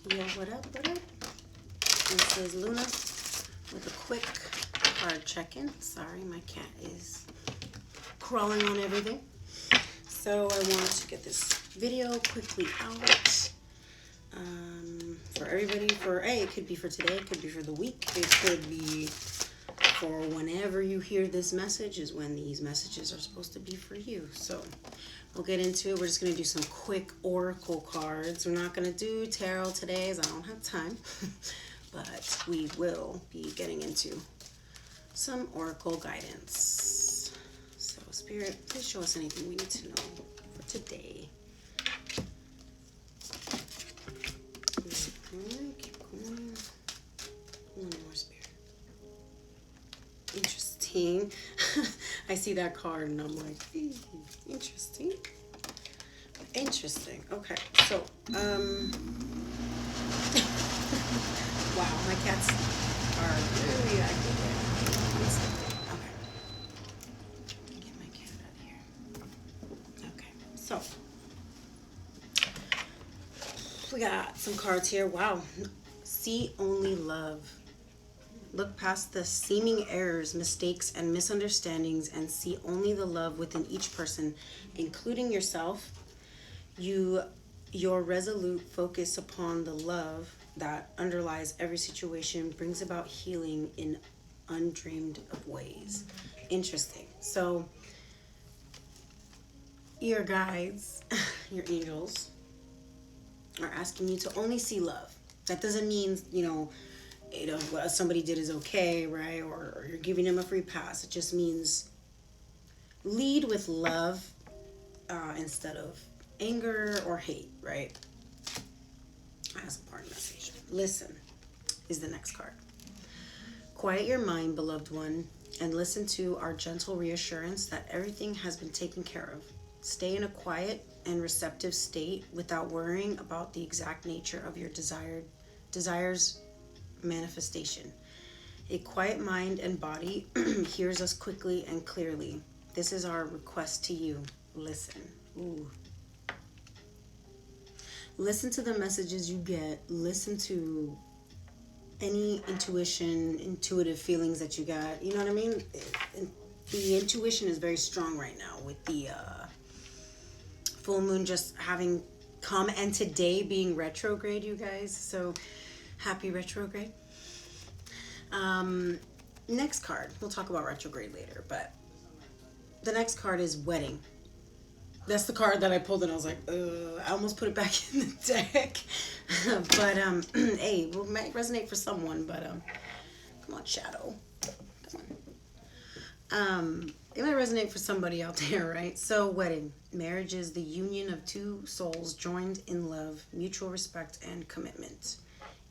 Yo, what up, what up? This is Luna with a quick card check-in. Sorry, my cat is crawling on everything. So I wanted to get this video quickly out for everybody. It could be for today, it could be for the week, it could be for whenever you hear this message is when these messages are supposed to be for you. So we'll get into it. We're just going to do some quick oracle cards. We're not going to do tarot today as I don't have time, but we will be getting into some oracle guidance. So Spirit, please show us anything we need to know for today. Keep going. One more, Spirit. Interesting. I see that card and I'm like, interesting. Interesting. Okay, so wow, my cats are really active right now. Okay. Get my cat out of here. Okay, so we got some cards here. Wow. See only love. Look past the seeming errors, mistakes, and misunderstandings and see only the love within each person, including yourself. Your resolute focus upon the love that underlies every situation brings about healing in undreamed of ways. Interesting. So your guides, your angels, are asking you to only see love. That doesn't mean, what somebody did is okay, right? Or you're giving them a free pass. It just means lead with love instead of anger or hate, right? That's a part message. Listen is the next card. Quiet your mind, beloved one, and listen to our gentle reassurance that everything has been taken care of. Stay in a quiet and receptive state without worrying about the exact nature of your desires manifestation. A quiet mind and body hears us quickly and clearly. This is our request to you. Listen. Ooh. Listen to the messages you get. Listen to any intuitive feelings that you got. You know what I mean? The intuition is very strong right now with the full moon just having come and today being retrograde, you guys. So happy retrograde. Next card. We'll talk about retrograde later, but the next card is wedding. That's the card that I pulled and I was like, I almost put it back in the deck. But hey, it might resonate for someone, but come on, Shadow. Come on. It might resonate for somebody out there, right? So wedding. Marriage is the union of two souls joined in love, mutual respect, and commitment.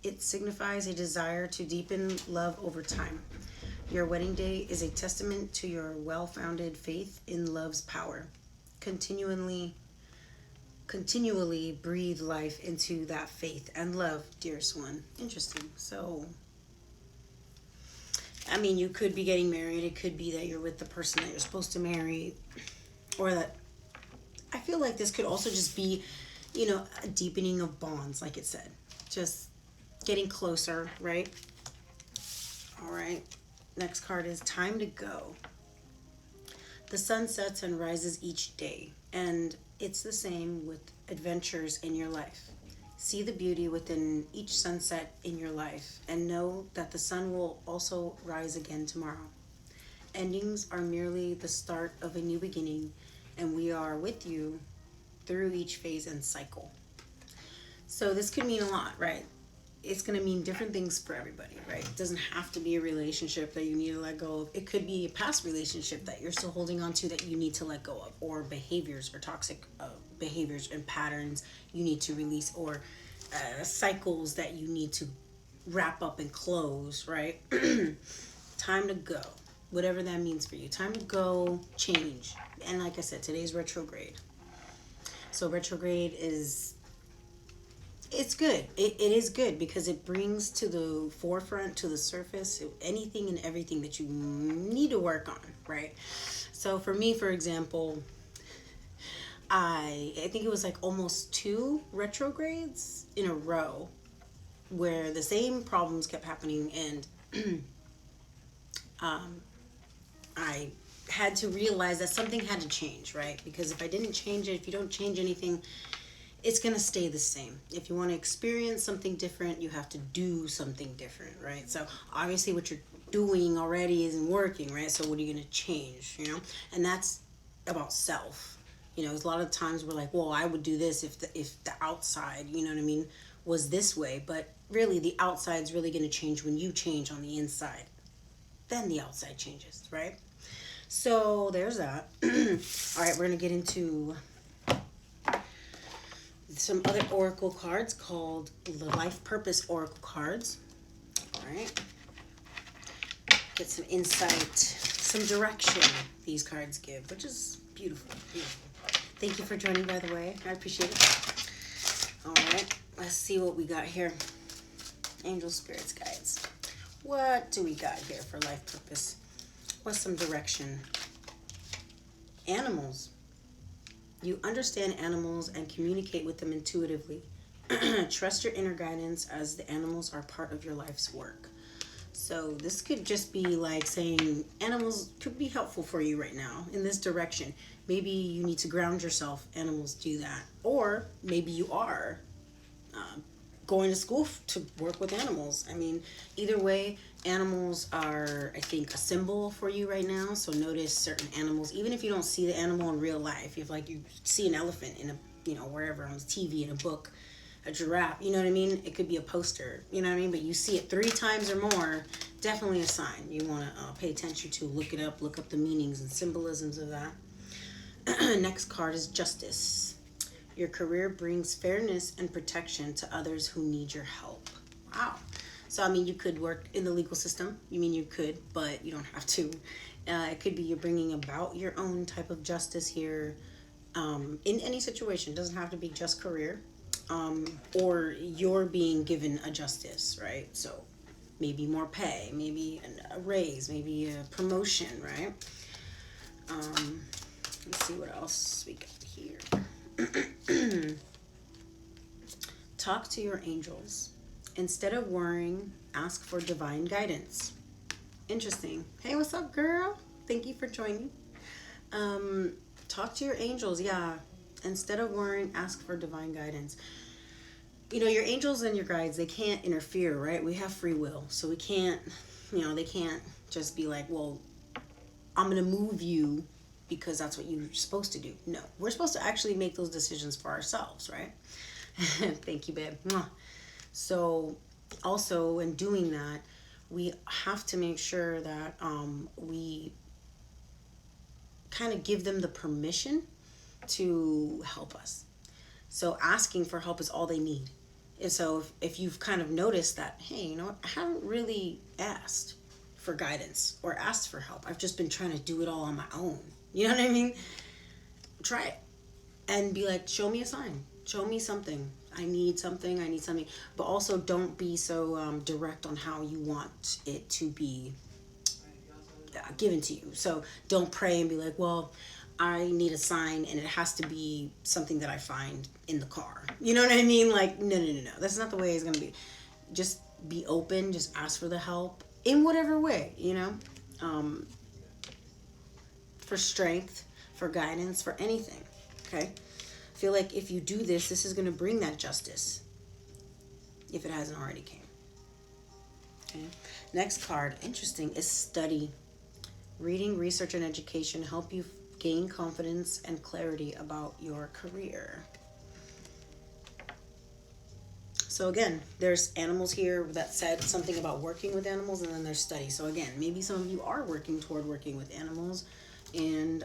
It signifies a desire to deepen love over time. Your wedding day is a testament to your well-founded faith in love's power. Continually breathe life into that faith and love, dearest one. Interesting. So, I mean, you could be getting married. It could be that you're with the person that you're supposed to marry. Or that, I feel like this could also just be, a deepening of bonds, like it said. Just getting closer, right? All right. Next card is time to go. The sun sets and rises each day, and it's the same with adventures in your life. See the beauty within each sunset in your life, and know that the sun will also rise again tomorrow. Endings are merely the start of a new beginning, and we are with you through each phase and cycle. So this could mean a lot, right? It's going to mean different things for everybody, right? It doesn't have to be a relationship that you need to let go of. It could be a past relationship that you're still holding on to that you need to let go of, or behaviors or toxic behaviors and patterns you need to release, or cycles that you need to wrap up and close, right? Time to go. Whatever that means for you. Time to go, change. And like I said, today's retrograde. So retrograde is... It's good. It is good because it brings to the forefront, to the surface, anything and everything that you need to work on, right? So for me, for example, I think it was like almost 2 retrogrades in a row where the same problems kept happening, and I had to realize that something had to change, right? Because if I didn't change it, if you don't change anything, it's going to stay the same. If you want to experience something different, you have to do something different, right? So obviously what you're doing already isn't working, right? So what are you going to change, you know? And that's about self. You know, there's a lot of times we're like, well, I would do this if the outside, you know what I mean, was this way. But really, the outside's really going to change when you change on the inside. Then the outside changes, right? So there's that. All right, we're going to get into some other oracle cards called the Life Purpose Oracle cards. All right. Get some insight, some direction these cards give, which is beautiful, beautiful. Thank you for joining, by the way. I appreciate it. All right, let's see what we got here. Angel, spirits, guides. What do we got here for life purpose? What's some direction? Animals. You understand animals and communicate with them intuitively. Trust your inner guidance as the animals are part of your life's work. So this could just be like saying animals could be helpful for you right now in this direction. Maybe you need to ground yourself. Animals do that. Or maybe you are going to school to work with animals. I mean, either way, animals are, I think, a symbol for you right now. So notice certain animals, even if you don't see the animal in real life. If like you see an elephant in a, you know, wherever on TV, in a book, a giraffe, you know what I mean? It could be a poster, you know what I mean? But you see it 3 times or more, definitely a sign you want to pay attention to, look it up, look up the meanings and symbolisms of that. Next card is Justice. Your career brings fairness and protection to others who need your help. Wow. So, I mean, you could work in the legal system. You mean you could, but you don't have to. It could be you're bringing about your own type of justice here in any situation. It doesn't have to be just career. Or you're being given a justice, right? So maybe more pay, maybe a raise, maybe a promotion, right? Let's see what else we got here. Talk to your angels. Instead of worrying, ask for divine guidance. Interesting. Hey, what's up, girl? Thank you for joining. Talk to your angels, yeah. Instead of worrying, ask for divine guidance. You know, your angels and your guides, they can't interfere, right? We have free will. So we can't, you know, they can't just be like, well, I'm going to move you because that's what you're supposed to do. No, we're supposed to actually make those decisions for ourselves, right? Thank you, babe. So also in doing that, we have to make sure that we kind of give them the permission to help us. So asking for help is all they need. And so if you've kind of noticed that, hey, you know what, I haven't really asked for guidance or asked for help. I've just been trying to do it all on my own. You know what I mean? Try it and be like, show me a sign. Show me something. I need something. But also don't be so direct on how you want it to be given to you. So don't pray and be like, well, I need a sign and it has to be something that I find in the car. You know what I mean? Like, no. That's not the way it's going to be. Just be open. Just ask for the help in whatever way, you know, for strength, for guidance, for anything. Okay. I feel like if you do this, this is going to bring that justice if it hasn't already came. Okay. Next card, interesting, is study. Reading, research, and education help you gain confidence and clarity about your career. So again, there's animals here that said something about working with animals, and then there's study. So again, maybe some of you are working toward working with animals, and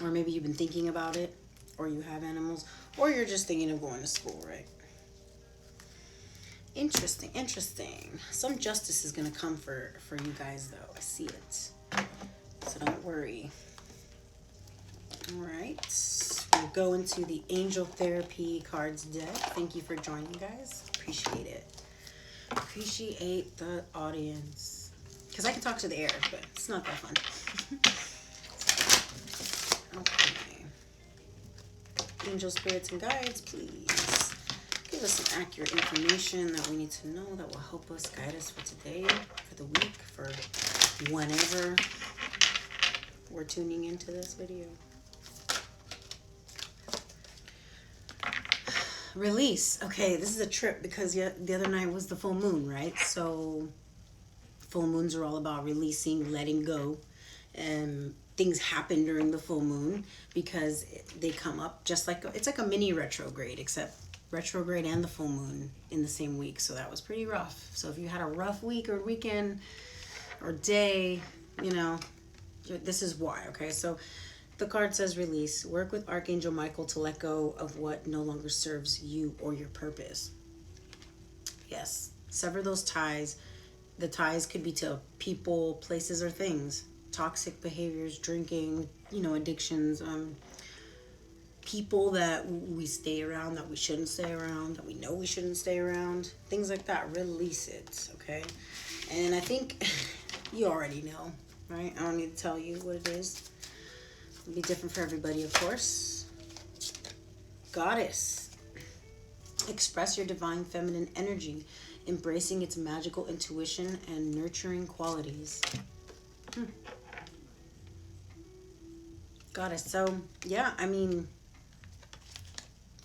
or maybe you've been thinking about it, or you have animals, or you're just thinking of going to school, right? Interesting. Some justice is going to come for you guys, though. I see it. So don't worry. All right. We'll go into the Angel Therapy cards deck. Thank you for joining, guys. Appreciate it. Appreciate the audience. Because I can talk to the air, but it's not that fun. Okay. Angel, spirits, and guides, please Give us some accurate information that we need to know that will help us, guide us for today, for the week, for whenever we're tuning into this video. Release. Okay, this is a trip because the other night was the full moon, right? So full moons are all about releasing, letting go. And things happen during the full moon because they come up just like, it's like a mini retrograde, except retrograde and the full moon in the same week. So that was pretty rough. So if you had a rough week or weekend or day, you know, this is why. Okay, so the card says release. Work with Archangel Michael to let go of what no longer serves you or your purpose. Yes, sever those ties. The ties could be to people, places, or things. Toxic behaviors, drinking, you know, addictions, people that we stay around that we shouldn't stay around, that we know we shouldn't stay around, things like that. Release it, okay? And I think you already know, right? I don't need to tell you what it is. It'll be different for everybody, of course. Goddess. Express your divine feminine energy, embracing its magical intuition and nurturing qualities. Goddess. So, yeah, I mean,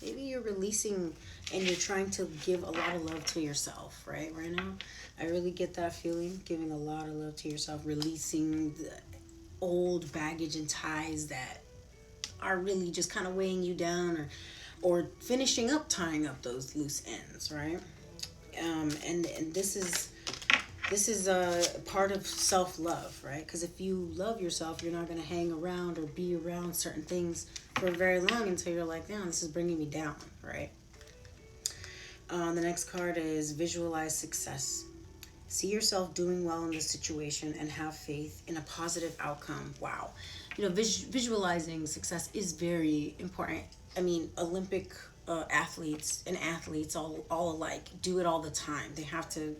maybe you're releasing and you're trying to give a lot of love to yourself, right now. I really get that feeling, giving a lot of love to yourself, releasing the old baggage and ties that are really just kind of weighing you down, or finishing up tying up those loose ends, right? And this is a part of self-love, right? Because if you love yourself, you're not going to hang around or be around certain things for very long until you're like, damn, this is bringing me down, right? The next card is visualize success. See yourself doing well in this situation and have faith in a positive outcome. Wow. You know, visualizing success is very important. I mean, Olympic athletes and athletes all alike do it all the time. They have to,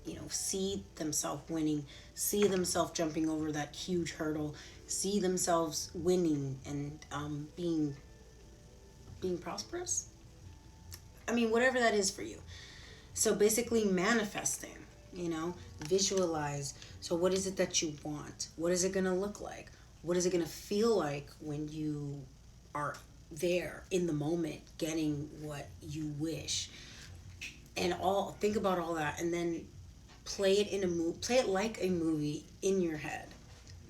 you know, see themselves winning, see themselves jumping over that huge hurdle, see themselves winning and being prosperous. I mean, whatever that is for you. So basically manifesting, you know, visualize. So what is it that you want? What is it going to look like? What is it going to feel like when you are there in the moment getting what you wish? And think about all that, and then play it like a movie in your head,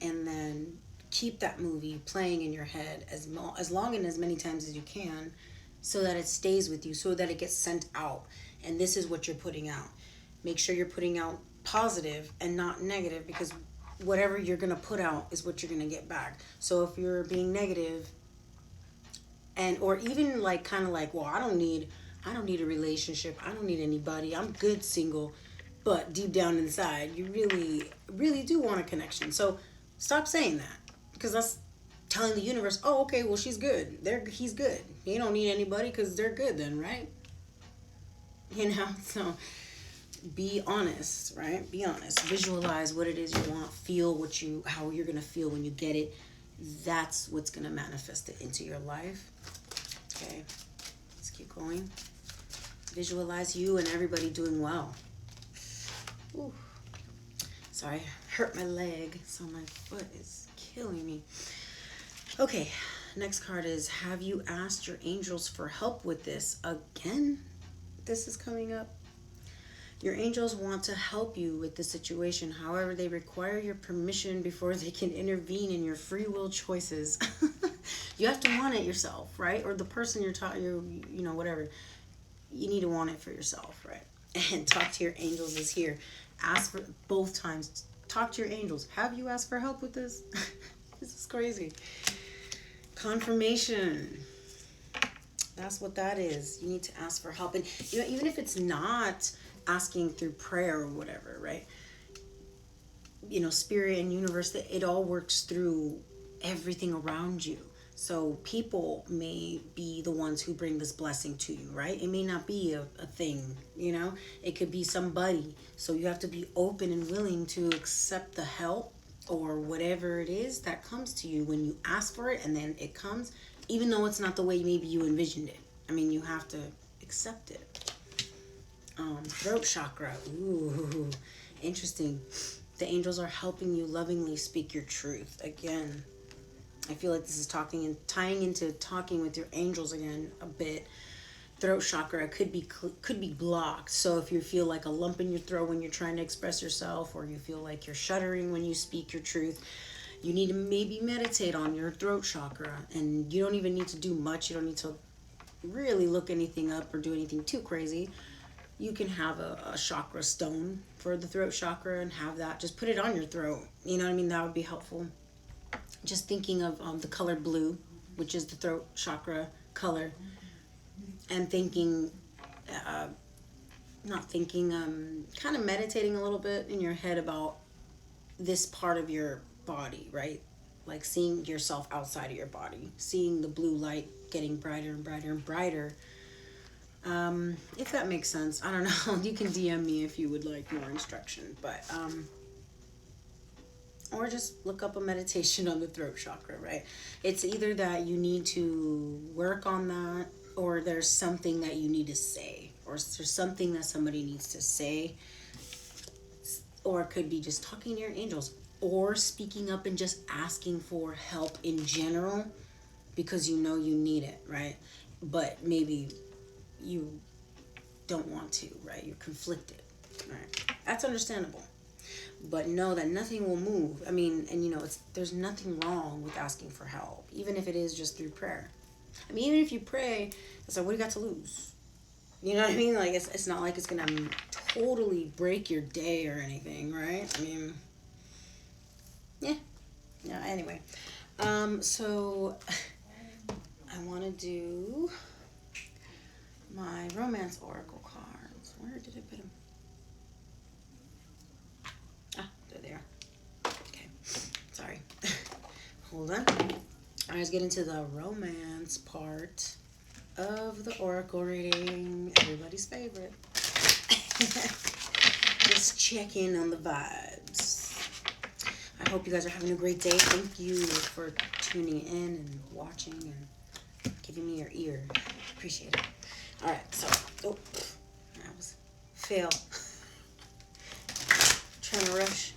and then keep that movie playing in your head as long and as many times as you can, so that it stays with you, so that it gets sent out. And this is what you're putting out. Make sure you're putting out positive and not negative, because whatever you're going to put out is what you're going to get back. So if you're being negative, or even like kind of like, well, I don't need a relationship, I don't need anybody, I'm good single, but deep down inside you really do want a connection. So stop saying that, because that's telling the universe, oh, okay, well, she's good, he's good, he don't need anybody because they're good then, right? You know, so be honest, right? Be honest. Visualize what it is you want. Feel how you're going to feel when you get it. That's what's going to manifest it into your life. Okay, let's keep going. Visualize you and everybody doing well. Ooh. Sorry, I hurt my leg, so my foot is killing me. Okay, next card is, have you asked your angels for help with this? Again, this is coming up. Your angels want to help you with the situation. However, they require your permission before they can intervene in your free will choices. You have to want it yourself, right? Or the person you know, whatever. You need to want it for yourself, right? And talk to your angels is here. Ask for both times. Talk to your angels. Have you asked for help with this? This is crazy. Confirmation. That's what that is. You need to ask for help. And you know, even if it's not asking through prayer or whatever, right? You know, spirit and universe, it all works through everything around you. So people may be the ones who bring this blessing to you, right? It may not be a thing, you know? It could be somebody. So you have to be open and willing to accept the help or whatever it is that comes to you when you ask for it, and then it comes, even though it's not the way maybe you envisioned it. I mean, you have to accept it. Throat chakra. Ooh, interesting. The angels are helping you lovingly speak your truth. Again, I feel like this is tying into talking with your angels again a bit. Throat chakra could be blocked. So if you feel like a lump in your throat when you're trying to express yourself, or you feel like you're shuddering when you speak your truth, you need to maybe meditate on your throat chakra. And you don't even need to do much. You don't need to really look anything up or do anything too crazy. You can have a chakra stone for the throat chakra and have that. Just put it on your throat. You know what I mean? That would be helpful. Just thinking of the color blue, which is the throat chakra color, and thinking, kind of meditating a little bit in your head about this part of your body, right? Like seeing yourself outside of your body, seeing the blue light getting brighter and brighter and brighter. If that makes sense. I don't know. You can DM me if you would like more instruction, but or just look up a meditation on the throat chakra, right? It's either that you need to work on that, or there's something that you need to say, or there's something that somebody needs to say, or it could be just talking to your angels, or speaking up and just asking for help in general because you know you need it, right? But maybe you don't want to, right? You're conflicted, right? That's understandable. But know that nothing will move. I mean, and there's nothing wrong with asking for help, even if it is just through prayer. I mean, even if you pray, it's like, what do you got to lose? You know what I mean? Like, it's not like it's going to totally break your day or anything, right? I mean, yeah. Yeah, anyway. So I want to do my romance oracle cards. Where did I put them? Ah, there they are. Okay. Sorry. Hold on. I was getting to the romance part of the oracle reading. Everybody's favorite. Just check in on the vibes. I hope you guys are having a great day. Thank you for tuning in and watching and giving me your ear. Appreciate it. Alright, so, that was fail. Trying to rush.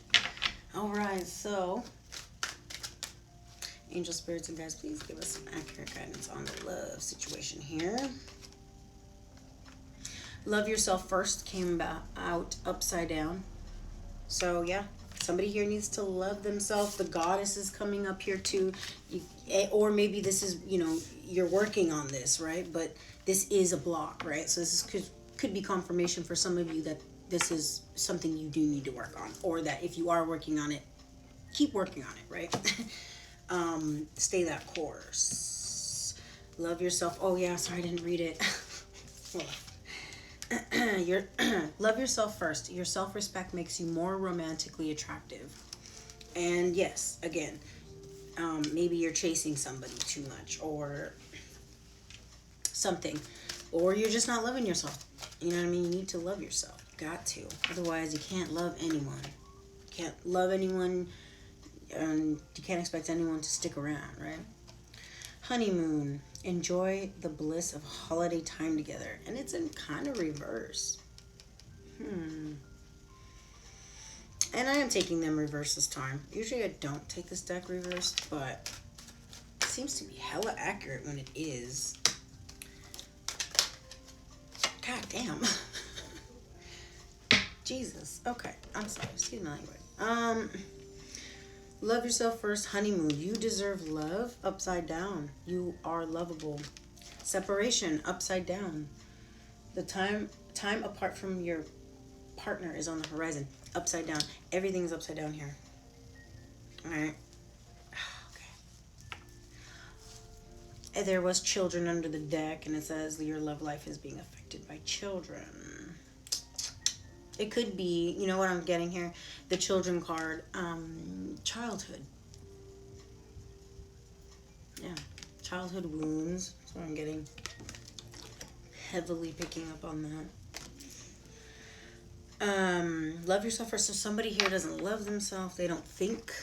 Alright, so, angel spirits and guys, please give us some accurate guidance on the love situation here. Love yourself first came out upside down. So, yeah, somebody here needs to love themselves. The goddess is coming up here too. Or maybe this is, you're working on this, right? But this is a block, right? So this could be confirmation for some of you that this is something you do need to work on. Or that if you are working on it, keep working on it, right? Stay that course. Love yourself. Oh, yeah, sorry, I didn't read it. Love yourself first. Your self-respect makes you more romantically attractive. And yes, again, maybe you're chasing somebody too much or something, or you're just not loving yourself. You know what I mean? You need to love yourself. You got to. Otherwise, you can't love anyone. You can't love anyone, and you can't expect anyone to stick around, right? Honeymoon. Enjoy the bliss of holiday time together. And it's in kind of reverse. And I am taking them reverse this time. Usually I don't take this deck reverse, but it seems to be hella accurate when it is. God damn. Jesus. Okay. I'm sorry. Excuse my language. Love yourself first. Honeymoon. You deserve love. Upside down. You are lovable. Separation. Upside down. The time apart from your partner is on the horizon. Upside down. Everything's upside down here. Alright. Okay. And there was children under the deck, and it says your love life is being affected by children. It could be, you know what I'm getting here? The children card, childhood. Yeah, childhood wounds. That's what I'm getting. Heavily picking up on that. Love yourself first. So somebody here doesn't love themselves. They don't think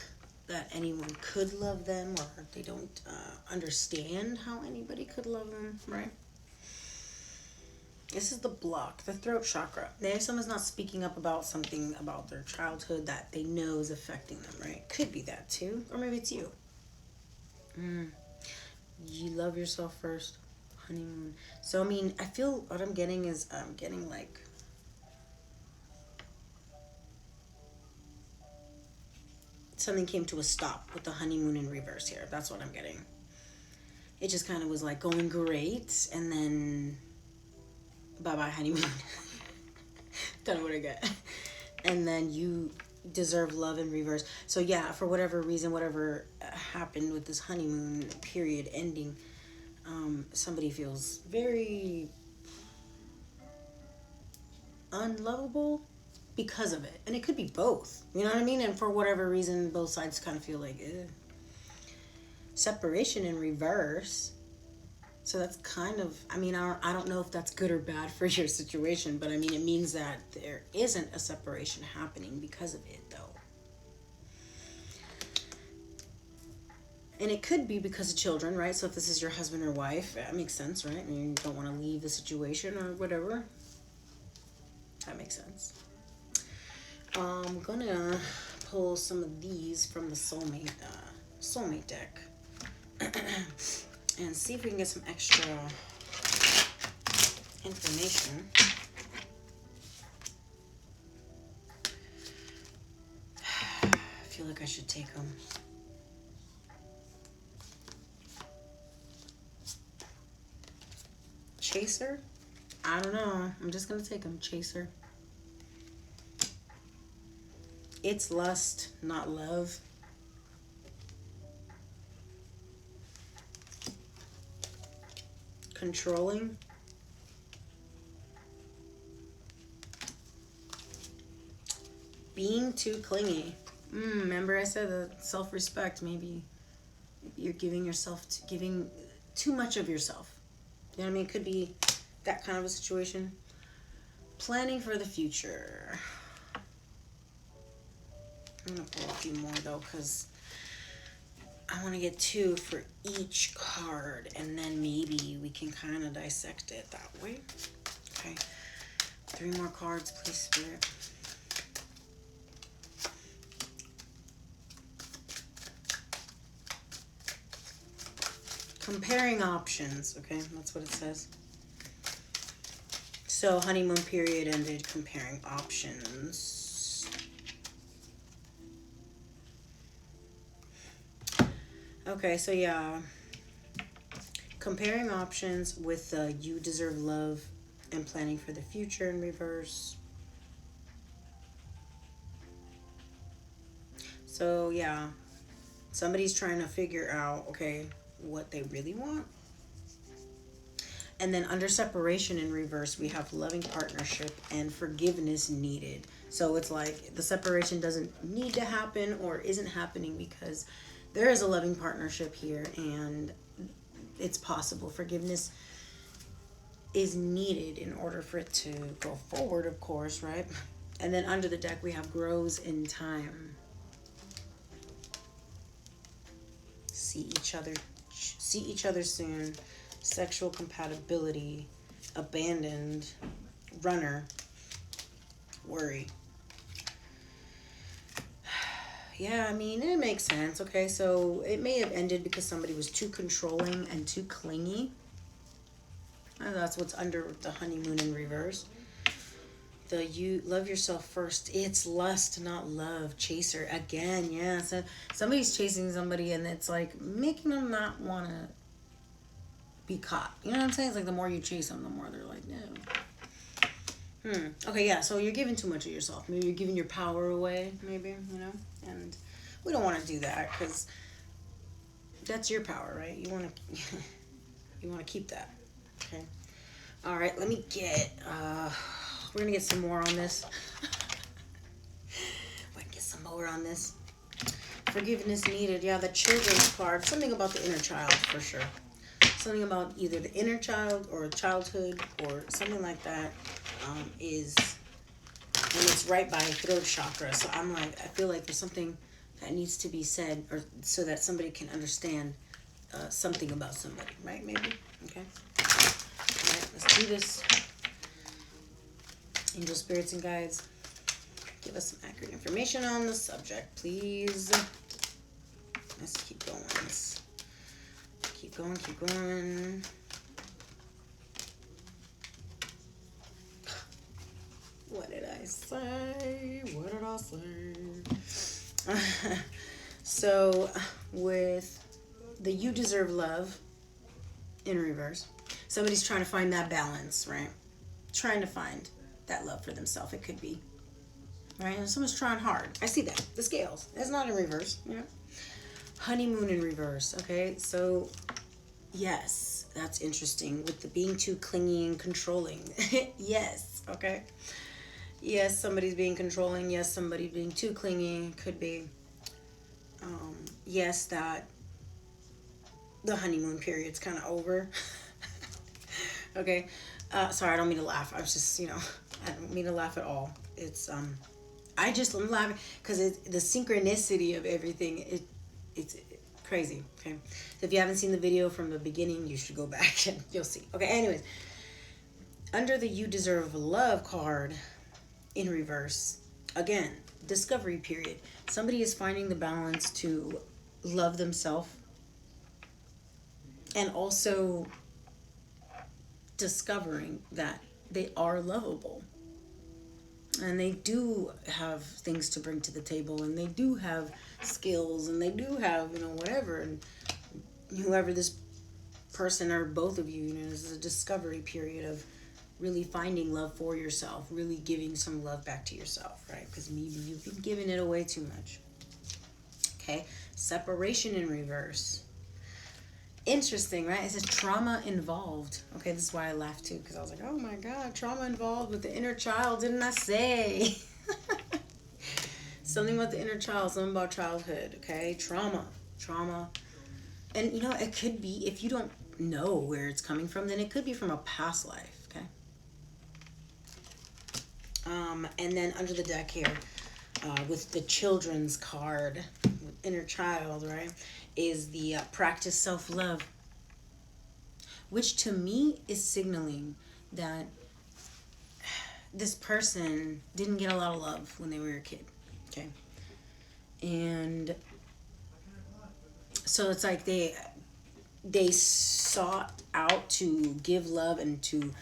that anyone could love them, or they don't understand how anybody could love them, right? This is the block, the throat chakra. Maybe someone's not speaking up about something about their childhood that they know is affecting them, right? Could be that too. Or maybe it's you. You love yourself first. Honeymoon. So, I mean, I feel what I'm getting is I'm getting like something came to a stop with the honeymoon in reverse here. That's what I'm getting. It just kind of was like going great, and then bye-bye honeymoon. Don't know what I get. And then you deserve love in reverse. So yeah, for whatever reason, whatever happened with this honeymoon period ending, somebody feels very unlovable because of it. And it could be both. You know what I mean? And for whatever reason, both sides kind of feel like, eh. Separation in reverse. So that's kind of, I mean, I don't know if that's good or bad for your situation, but I mean, it means that there isn't a separation happening because of it, though. And it could be because of children, right? So if this is your husband or wife, that makes sense, right? I mean, you don't want to leave the situation or whatever. That makes sense. I'm gonna pull some of these from the soulmate deck. And see if we can get some extra information. I feel like I should take them. Chaser? I don't know. I'm just going to take them. Chaser. It's lust, not love. Controlling. Being too clingy. Remember I said that self-respect, maybe you're giving too much of yourself. You know what I mean? It could be that kind of a situation. Planning for the future. I'm going to pull a few more though, because I want to get 2 for each card, and then maybe we can kind of dissect it that way. Okay. 3 more cards, please, Spirit. Comparing options, okay? That's what it says. So, honeymoon period ended, comparing options. Okay, so yeah. Comparing options with you deserve love and planning for the future in reverse. So yeah, somebody's trying to figure out, okay, what they really want. And then under separation in reverse, we have loving partnership and forgiveness needed. So it's like the separation doesn't need to happen or isn't happening because there is a loving partnership here and it's possible. Forgiveness is needed in order for it to go forward, of course, right? And then under the deck, we have grows in time. See each other soon. Sexual compatibility, abandoned, runner, worry. Yeah, I mean, it makes sense. Okay, so it may have ended because somebody was too controlling and too clingy. That's what's under the honeymoon in reverse. The you love yourself first. It's lust, not love. Chaser again. Yeah, so somebody's chasing somebody and it's like making them not want to be caught. You know what I'm saying? It's like the more you chase them, the more they're like, no. Okay, yeah, so you're giving too much of yourself. Maybe you're giving your power away, maybe, you know? And we don't want to do that because that's your power, right? You want to keep that. Okay. All right, let me get we're going to get some more on this. We're going to get some more on this. Forgiveness needed. Yeah, the children's card. Something about the inner child for sure. Something about either the inner child or childhood or something like that is, and it's right by throat chakra. So I'm like, I feel like there's something that needs to be said or so that somebody can understand something about somebody, right? Maybe. Okay. All right, let's do this. Angel spirits and guides, give us some accurate information on the subject, please. Let's keep going. Let's keep going, keep going. What did I say? What did I say? So, with the you deserve love in reverse, somebody's trying to find that balance, right? Trying to find that love for themselves. It could be, right? And someone's trying hard. I see that. The scales. That's not in reverse, you know? Honeymoon in reverse, okay? So, yes, that's interesting. With the being too clingy and controlling. Yes, okay? Yes, somebody's being controlling. Yes, somebody being too clingy. Could be. Yes, that the honeymoon period's kind of over. Okay. Sorry, I don't mean to laugh. I was just, I don't mean to laugh at all. It's, I'm laughing because the synchronicity of everything, it's crazy. Okay. So if you haven't seen the video from the beginning, you should go back and you'll see. Okay. Anyways, under the you deserve love card in reverse, again, discovery period. Somebody is finding the balance to love themselves and also discovering that they are lovable and they do have things to bring to the table and they do have skills and they do have whatever, and whoever this person or both of you, this is a discovery period of really finding love for yourself, really giving some love back to yourself, right? Because maybe you've been giving it away too much. Okay, separation in reverse. Interesting, right? It says trauma involved. Okay, this is why I laughed too, because I was like, oh my God, trauma involved with the inner child, didn't I say? Something about the inner child, something about childhood, okay? Trauma. And it could be, if you don't know where it's coming from, then it could be from a past life, okay? And then under the deck here, with the children's card, inner child, right, is the practice self-love, which to me is signaling that this person didn't get a lot of love when they were a kid, okay? And so it's like they sought out to give love and to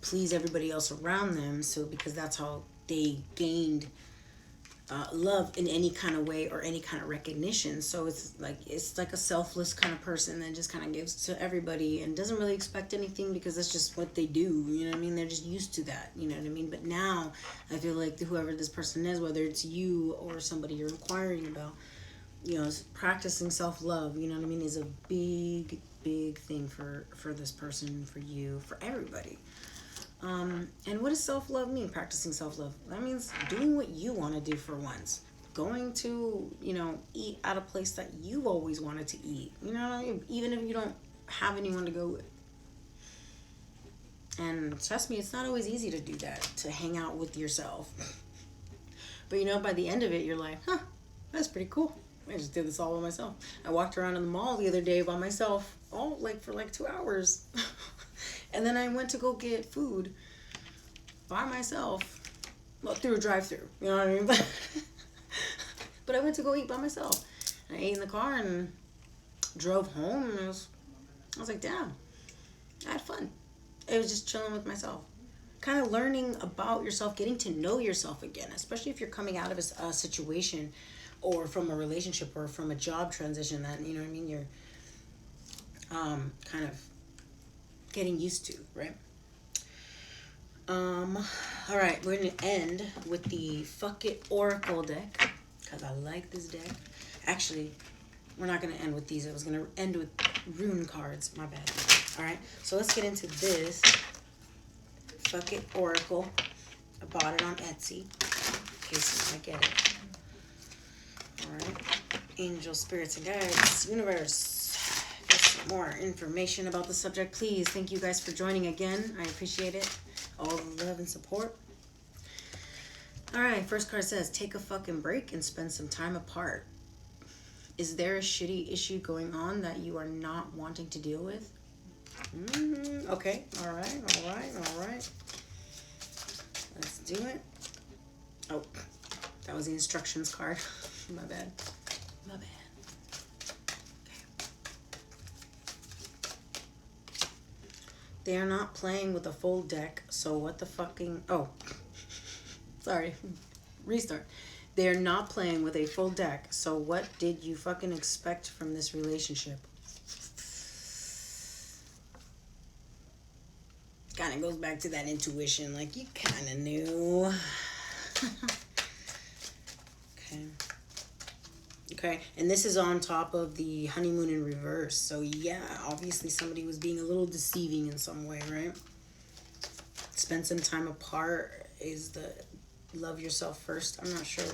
please everybody else around them, so because that's how they gained love in any kind of way or any kind of recognition. So it's like a selfless kind of person that just kind of gives to everybody and doesn't really expect anything because that's just what they do. You know what I mean? They're just used to that. You know what I mean? But now I feel like whoever this person is, whether it's you or somebody you're inquiring about, practicing self-love, you know what I mean, is a big thing for this person, for you, for everybody. And what does self-love mean? Practicing self-love. That means doing what you want to do for once. Going to, eat at a place that you've always wanted to eat. You know what I mean? Even if you don't have anyone to go with. And trust me, it's not always easy to do that, to hang out with yourself. But by the end of it, you're like, huh, that's pretty cool. I just did this all by myself. I walked around in the mall the other day by myself, for 2 hours. And then I went to go get food by myself. Well, through a drive-thru, you know what I mean? But I went to go eat by myself. And I ate in the car and drove home. And I was like, damn, I had fun. It was just chilling with myself. Kind of learning about yourself, getting to know yourself again, especially if you're coming out of a situation or from a relationship or from a job transition that, you know what I mean, you're kind of getting used to, right? All right, we're going to end with the Fuck It Oracle deck, because I like this deck. Actually, we're not going to end with these. I was going to end with rune cards. My bad. All right, so let's get into this Fuck It Oracle. I bought it on Etsy, in case I get it. All right, angel, spirits, and guides, universe, get some more information about the subject, please. Thank you guys for joining again. I appreciate it. All the love and support. All right, first card says, take a fucking break and spend some time apart. Is there a shitty issue going on that you are not wanting to deal with? Okay, all right. do it. Oh, that was the instructions card. My bad. My bad. They are not playing with a full deck, so what the fucking... Oh, sorry. Restart. They are not playing with a full deck, so what did you fucking expect from this relationship? Kind of goes back to that intuition, like you kind of knew. Okay, and this is on top of the honeymoon in reverse. So yeah, obviously somebody was being a little deceiving in some way, right? Spend some time apart is the love yourself first. I'm not sure.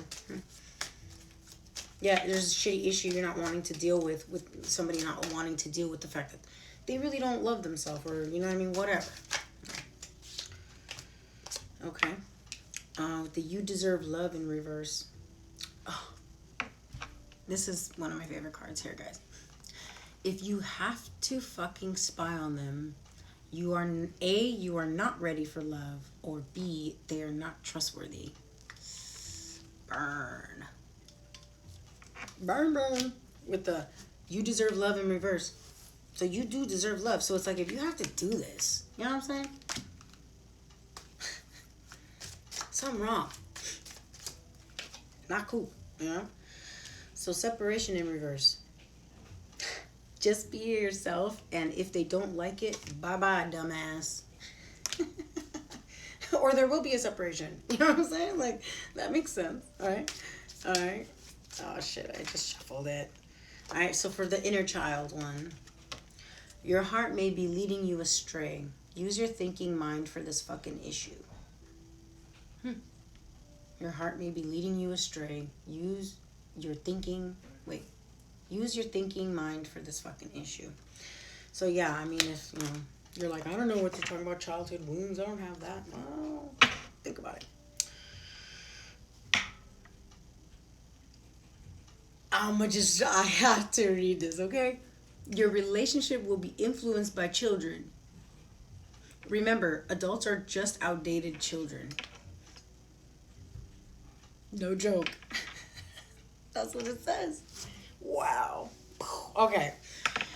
Yeah, there's a shitty issue you're not wanting to deal with somebody not wanting to deal with the fact that they really don't love themselves, or you know what I mean, whatever. Okay. The you deserve love in reverse. Oh. This is one of my favorite cards here, guys. If you have to fucking spy on them, you are A, you are not ready for love, or B, they are not trustworthy. Burn. Burn, burn. With the you deserve love in reverse. So you do deserve love. So it's like, if you have to do this, you know what I'm saying? Something wrong. Not cool, you know? So separation in reverse. Just be yourself, and if they don't like it, bye-bye, dumbass. Or there will be a separation. You know what I'm saying? Like, that makes sense. All right? All right. Oh, shit. I just shuffled it. All right. So for the inner child one. Your heart may be leading you astray. Use your thinking mind for this fucking issue. Your heart may be leading you astray. Use your thinking mind for this fucking issue. So yeah, I mean, if you know, you're like, I don't know what you're talking about, childhood wounds, I don't have that. Well, think about it. I have to read this, okay? Your relationship will be influenced by children. Remember, adults are just outdated children. No joke. That's what it says. Wow. Okay.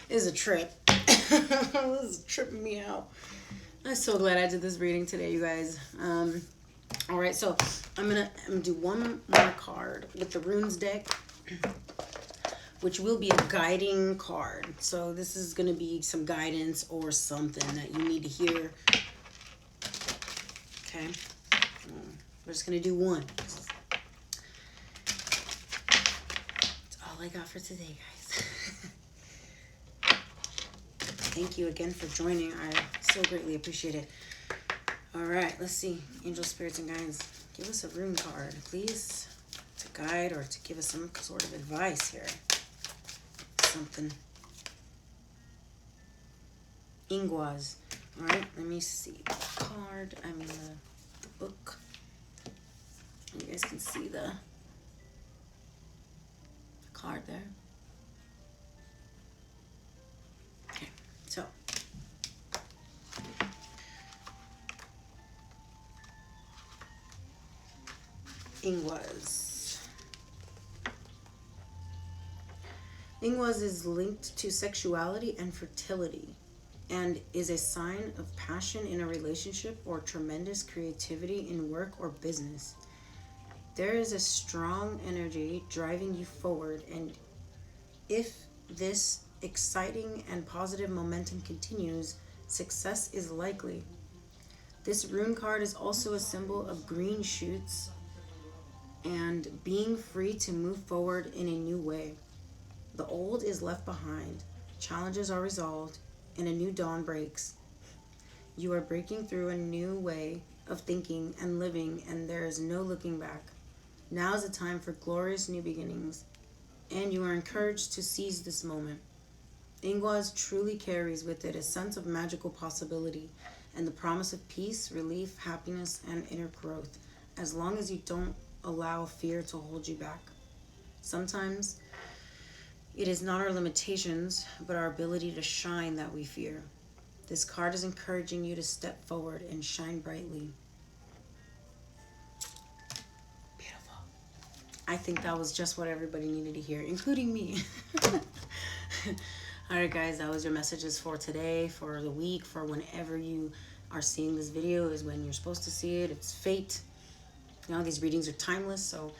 This is a trip. This is tripping me out. I'm so glad I did this reading today, you guys. All right, so I'm gonna do one more card with the runes deck, which will be a guiding card. So this is gonna be some guidance or something that you need to hear. Okay. We're just gonna do one. All I got for today, guys. Thank you again for joining. I so greatly appreciate it. All right, let's see. Angel, spirits, and guides, give us a rune card, please, to guide or to give us some sort of advice here. Something. Ingwas. All right, let me see the card. I mean the book. You guys can see the card there. Okay, so Ingwas. Ingwas is linked to sexuality and fertility and is a sign of passion in a relationship or tremendous creativity in work or business. There is a strong energy driving you forward, and if this exciting and positive momentum continues, success is likely. This rune card is also a symbol of green shoots and being free to move forward in a new way. The old is left behind, challenges are resolved, and a new dawn breaks. You are breaking through a new way of thinking and living, and there is no looking back. Now is the time for glorious new beginnings, and you are encouraged to seize this moment. Ingwas truly carries with it a sense of magical possibility and the promise of peace, relief, happiness, and inner growth, as long as you don't allow fear to hold you back. Sometimes it is not our limitations, but our ability to shine that we fear. This card is encouraging you to step forward and shine brightly. I think that was just what everybody needed to hear, including me. All right, guys, that was your messages for today, for the week, for whenever you are seeing this video is when you're supposed to see it. It's fate. You know, these readings are timeless, so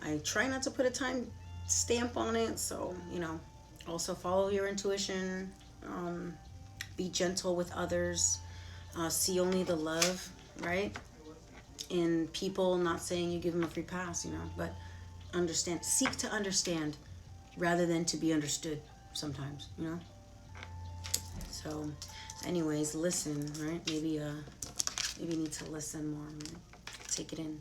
I try not to put a time stamp on it. So, you know, also follow your intuition. Be gentle with others. See only the love, right? In people, not saying you give them a free pass, you know, but understand. Seek to understand rather than to be understood sometimes, you know? So, anyways, listen, right? Maybe you need to listen more. Right? Take it in.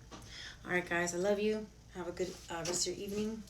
All right, guys, I love you. Have a good rest of your evening.